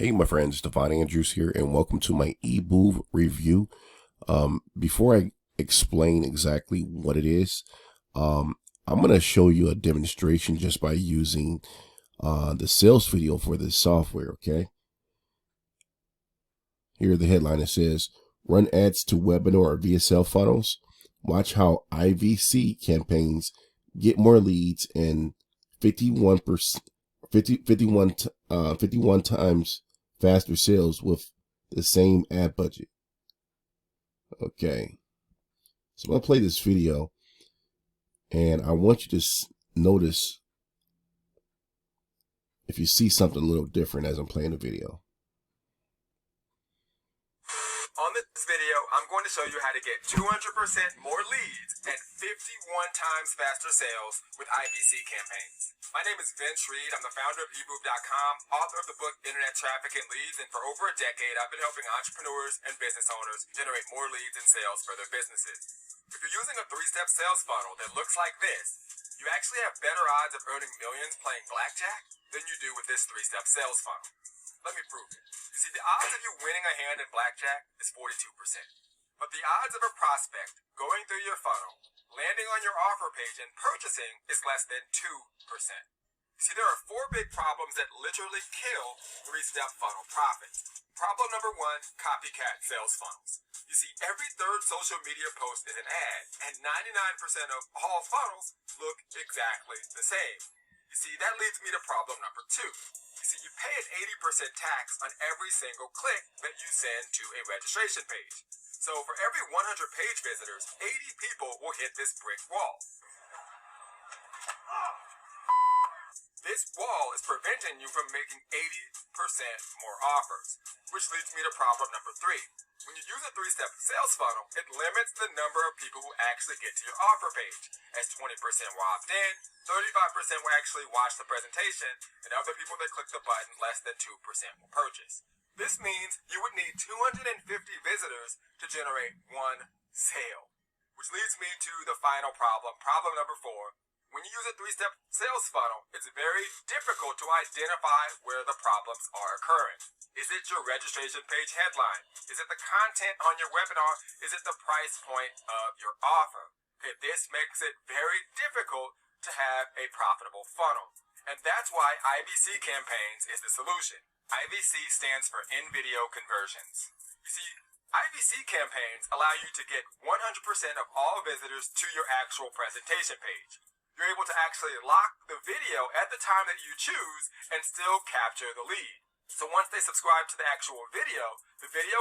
Hey, my friends, Divine Andrews here, and welcome to my Eboov review. Before I explain exactly what it is, I'm going to show you a demonstration just by using the sales video for this software, okay? Here, the headline, it says, run ads to webinar or VSL funnels. Watch how IVC campaigns get more leads and 51 times faster sales with the same ad budget. Okay, so I'm gonna play this video, and I want you to notice if you see something a little different as I'm playing the video. On this video, I'm going to show you how to get 200% more leads and 51 times faster sales with IVC campaigns. My name is Vince Reed. I'm the founder of Eboov.com, author of the book Internet Traffic and Leads, and for over a decade, I've been helping entrepreneurs and business owners generate more leads and sales for their businesses. If you're using a three-step sales funnel that looks like this, you actually have better odds of earning millions playing blackjack than you do with this three-step sales funnel. Let me prove it. You see, the odds of you winning a hand in blackjack is 42%. But the odds of a prospect going through your funnel, landing on your offer page, and purchasing is less than 2%. You see, there are four big problems that literally kill three-step funnel profits. Problem number one, copycat sales funnels. You see, every third social media post is an ad, and 99% of all funnels look exactly the same. You see, that leads me to problem number two. You see, you pay an 80% tax on every single click that you send to a registration page. So for every 100 page visitors, 80 people will hit this brick wall. This wall is preventing you from making 80% more offers, which leads me to problem number three. When you use a three-step sales funnel, it limits the number of people who actually get to your offer page, as 20% will opt in, 35% will actually watch the presentation, and other people that click the button, less than 2% will purchase. This means you would need 250 visitors to generate one sale, which leads me to the final problem, problem number four. When you use a three-step sales funnel, it's very difficult to identify where the problems are occurring. Is it your registration page headline? Is it the content on your webinar? Is it the price point of your offer? Okay, this makes it very difficult to have a profitable funnel. And that's why IVC campaigns is the solution. IVC stands for in-video conversions. You see, IVC campaigns allow you to get 100% of all visitors to your actual presentation page. You're able to actually lock the video at the time that you choose and still capture the lead. So once they subscribe to the actual video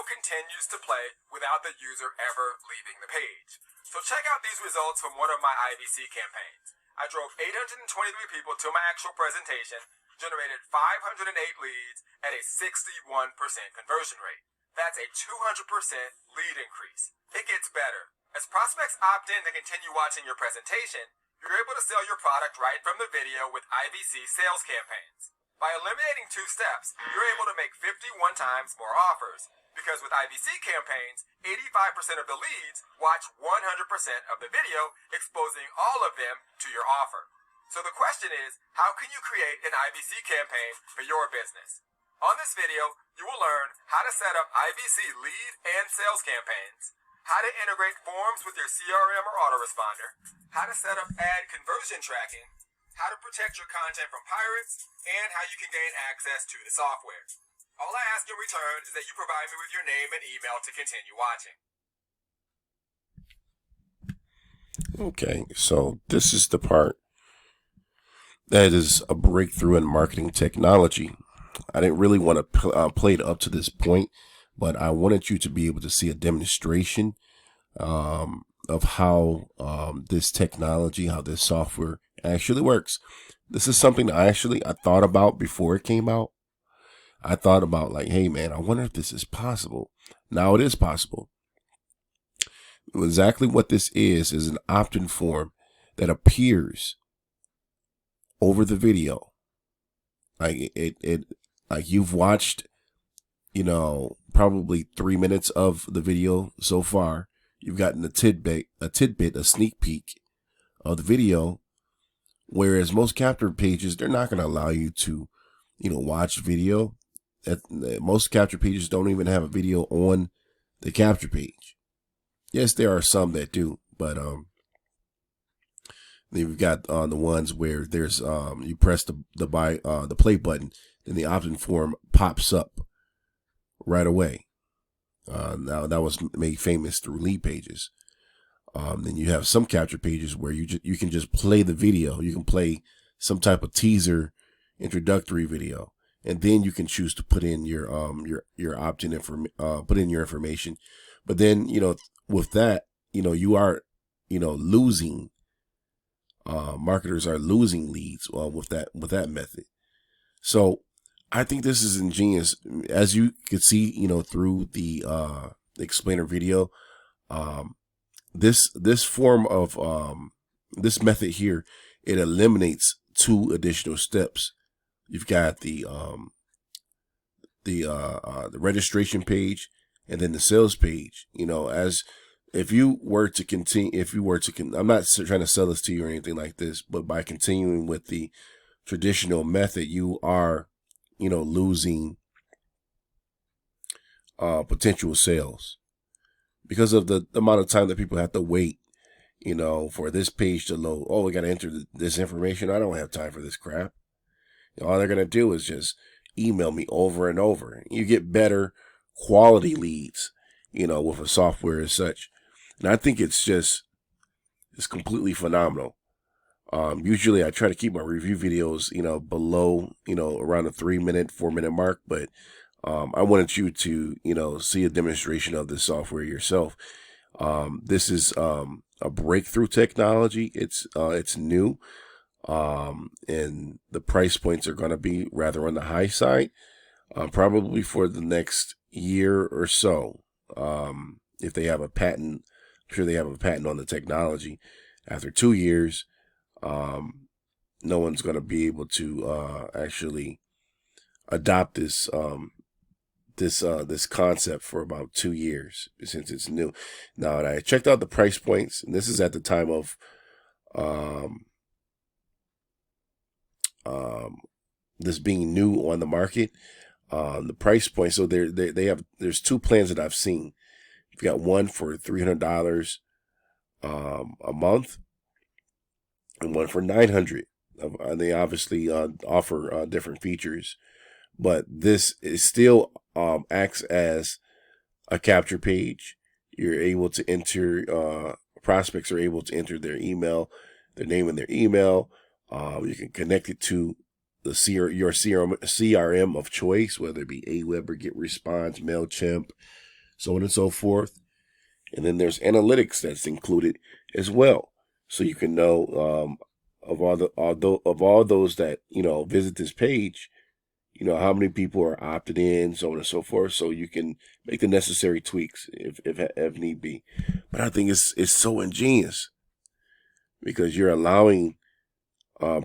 continues to play without the user ever leaving the page. So check out these results from one of my IVC campaigns. I drove 823 people to my actual presentation, generated 508 leads at a 61% conversion rate. That's a 200% lead increase. It gets better. As prospects opt in to continue watching your presentation, you're able to sell your product right from the video with IVC sales campaigns. By eliminating two steps, you're able to make 51 times more offers, because with IVC campaigns, 85% of the leads watch 100% of the video, exposing all of them to your offer. So the question is, how can you create an IVC campaign for your business? On this video, you will learn how to set up IVC lead and sales campaigns, how to integrate forms with your CRM or autoresponder, how to set up ad conversion tracking, how to protect your content from pirates, and how you can gain access to the software. All I ask in return is that you provide me with your name and email to continue watching. Okay, so this is the part that is a breakthrough in marketing technology. I didn't really want to play it up to this point, but I wanted you to be able to see a demonstration of how this technology, how this software actually works. This is something that I thought about before it came out. I thought about like, hey man, I wonder if this is possible. Now it is possible. Exactly what this is an opt-in form that appears over the video. Like like you've watched, probably 3 minutes of the video so far. You've gotten a sneak peek of the video. Whereas most capture pages, they're not going to allow you to, watch video. Most capture pages don't even have a video on the capture page. Yes, there are some that do, but then you've got the ones where there's you press the play button, then the opt-in form pops up right away. Now that was made famous through lead pages. Then you have some capture pages where you can just play the video. You can play some type of teaser, introductory video, and then you can choose to put in your opt-in put in your information. But then with that, you are losing. Marketers are losing leads with that method. So I think this is ingenious, as you could see, through the explainer video. This form of this method here, it eliminates 2 additional steps. You've got the registration page and then the sales page. If you were to continue, I'm not trying to sell this to you or anything like this, but by continuing with the traditional method, you are, losing potential sales because of the amount of time that people have to wait, for this page to load. Oh, we got to enter this information. I don't have time for this crap. All they're going to do is just email me over and over. You get better quality leads, with a software as such. And I think it's completely phenomenal. Usually I try to keep my review videos, below, around the 3-minute, 4-minute mark, but I wanted you to, see a demonstration of this software yourself. This is a breakthrough technology. It's new, and the price points are going to be rather on the high side, probably for the next year or so. If they have a patent, I'm sure they have a patent on the technology. After 2 years, no one's going to be able to actually adopt this this concept for about 2 years, since it's new. Now, and I checked out the price points, and this is at the time of this being new on the market. The price point. So there's 2 plans that I've seen. You've got one for $300 a month, and one for $900. And they obviously offer different features, but this is still acts as a capture page. You're able to enter, prospects are able to enter their email, their name and their email. You can connect it to your CRM of choice, whether it be Aweber, GetResponse, MailChimp, so on and so forth. And then there's analytics that's included as well, so you can know of all those that visit this page, how many people are opted in, so on and so forth. So you can make the necessary tweaks if need be. But I think it's so ingenious, because you're allowing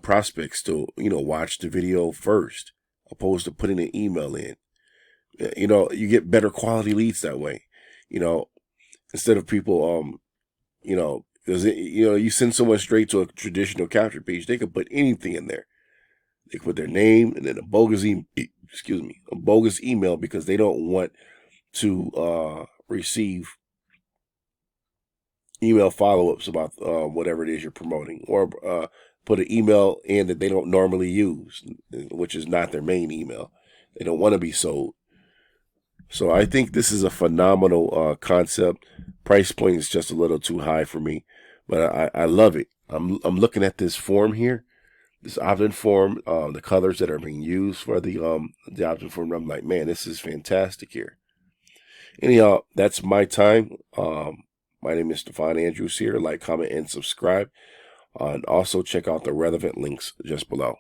prospects to watch the video first, opposed to putting an email in. You get better quality leads that way. Instead of people because you send someone straight to a traditional capture page, they could put anything in there. They put their name and then a bogus email, because they don't want to receive email follow-ups about whatever it is you're promoting, or put an email in that they don't normally use, which is not their main email. They don't want to be sold. So I think this is a phenomenal concept. Price point is just a little too high for me, but I love it. I'm looking at this form here, this opt-in form, the colors that are being used for the opt-in form. I'm like, man, this is fantastic here. Anyhow, that's my time. My name is Stefan Andrews here. Like, comment, and subscribe. And also check out the relevant links just below.